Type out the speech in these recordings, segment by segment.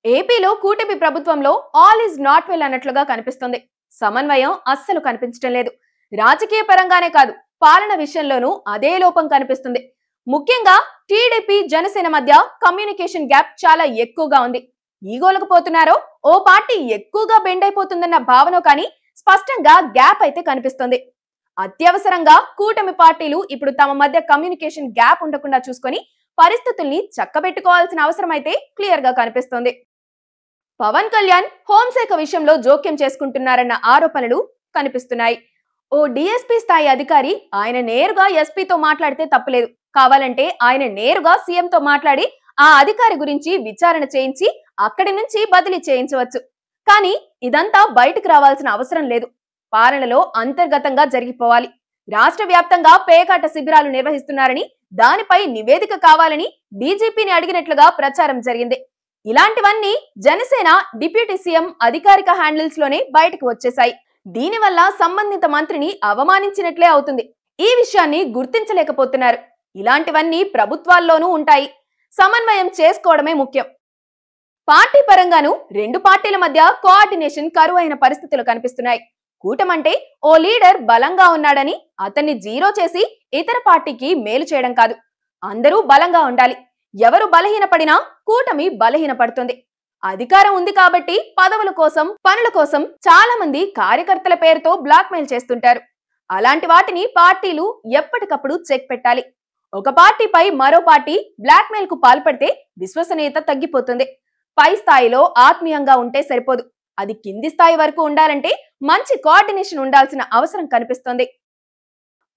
ఏపీలో కూటమి ప్రభుత్వంలో ఆల్ ఇస్ నాట్ వెల్ అన్నట్లుగా కనిపిస్తుంది. సమన్వయం అస్సలు కనిపించడం లేదు. రాజకీయ పరంగానే కాదు, పాలన విషయంలోనూ అదే లోపం కనిపిస్తుంది. ముఖ్యంగా టీడీపీ జనసేన మధ్య కమ్యూనికేషన్ గ్యాప్ చాలా ఎక్కువగా ఉంది. ఈగోలకు పోతున్నారో, ఓ పార్టీ ఎక్కువగా బెండ్ అయిపోతుందన్న భావన కానీ స్పష్టంగా గ్యాప్ అయితే కనిపిస్తుంది. అత్యవసరంగా కూటమి పార్టీలు ఇప్పుడు తమ మధ్య కమ్యూనికేషన్ గ్యాప్ ఉండకుండా చూసుకొని పరిస్థితుల్ని చక్కబెట్టుకోవాల్సిన అవసరం అయితే క్లియర్ గా కనిపిస్తోంది. పవన్ కళ్యాణ్ హోంశాఖ విషయంలో జోక్యం చేసుకుంటున్నారన్న ఆరోపణలు కనిపిస్తున్నాయి. ఓ డీఎస్పీ స్థాయి అధికారి ఆయన నేరుగా ఎస్పీతో మాట్లాడితే తప్పలేదు. కావాలంటే ఆయన నేరుగా సీఎంతో మాట్లాడి ఆ అధికారి గురించి విచారణ చేయించి అక్కడి నుంచి బదిలీ చేయించవచ్చు. కానీ ఇదంతా బయటకు రావాల్సిన అవసరం లేదు. పాలనలో అంతర్గతంగా జరిగిపోవాలి. రాష్ట్ర వ్యాప్తంగా పేకాట శిబిరాలు నిర్వహిస్తున్నారని, దానిపై నివేదిక కావాలని డీజీపీని అడిగినట్లుగా ప్రచారం జరిగింది. ఇలాంటివన్నీ జనసేన డిప్యూటీ సీఎం అధికారిక హ్యాండిల్స్ లోనే బయటకు వచ్చేశాయి. దీనివల్ల సంబంధిత మంత్రిని అవమానించినట్లే అవుతుంది. ఈ విషయాన్ని గుర్తించలేకపోతున్నారు. ఇలాంటివన్నీ ప్రభుత్వాల్లోనూ ఉంటాయి. సమన్వయం చేసుకోవడమే ముఖ్యం. పార్టీ పరంగాను రెండు పార్టీల మధ్య కోఆర్డినేషన్ కరువైన పరిస్థితులు కనిపిస్తున్నాయి. కూటమంటే ఓ లీడర్ బలంగా ఉన్నాడని అతన్ని జీరో చేసి ఇతర పార్టీకి మేలు చేయడం కాదు. అందరూ బలంగా ఉండాలి. ఎవరు బలహీనపడినా కూటమి బలహీనపడుతుంది. అధికారం ఉంది కాబట్టి పదవుల కోసం, పనుల కోసం చాలా మంది కార్యకర్తల పేరుతో బ్లాక్ మెయిల్ చేస్తుంటారు. అలాంటి వాటిని పార్టీలు ఎప్పటికప్పుడు చెక్ పెట్టాలి. ఒక పార్టీపై మరో పార్టీ బ్లాక్ మెయిల్ కు పాల్పడితే విశ్వసనీయత తగ్గిపోతుంది. పై స్థాయిలో ఆత్మీయంగా ఉంటే సరిపోదు. అది కింది స్థాయి వరకు ఉండాలంటే మంచి కోఆర్డినేషన్ ఉండాల్సిన అవసరం కనిపిస్తోంది.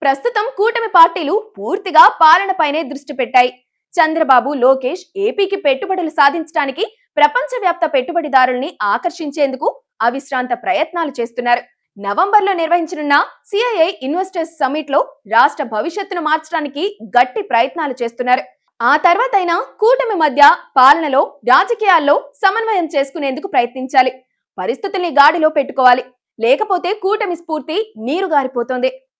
ప్రస్తుతం కూటమి పార్టీలు పూర్తిగా పాలనపైనే దృష్టి పెట్టాయి. చంద్రబాబు, లోకేష్ ఏపీకి పెట్టుబడులు సాధించడానికి ప్రపంచవ్యాప్త పెట్టుబడిదారుల్ని ఆకర్షించేందుకు అవిశ్రాంత ప్రయత్నాలు చేస్తున్నారు. నవంబర్లో నిర్వహించనున్న సిఐఐ ఇన్వెస్టర్స్ సమిట్ లో రాష్ట్ర భవిష్యత్తును మార్చడానికి గట్టి ప్రయత్నాలు చేస్తున్నారు. ఆ తర్వాతైనా కూటమి మధ్య పాలనలో, రాజకీయాల్లో సమన్వయం చేసుకునేందుకు ప్రయత్నించాలి. పరిస్థితుల్ని గాడిలో పెట్టుకోవాలి. లేకపోతే కూటమి స్ఫూర్తి నీరుగారిపోతోంది.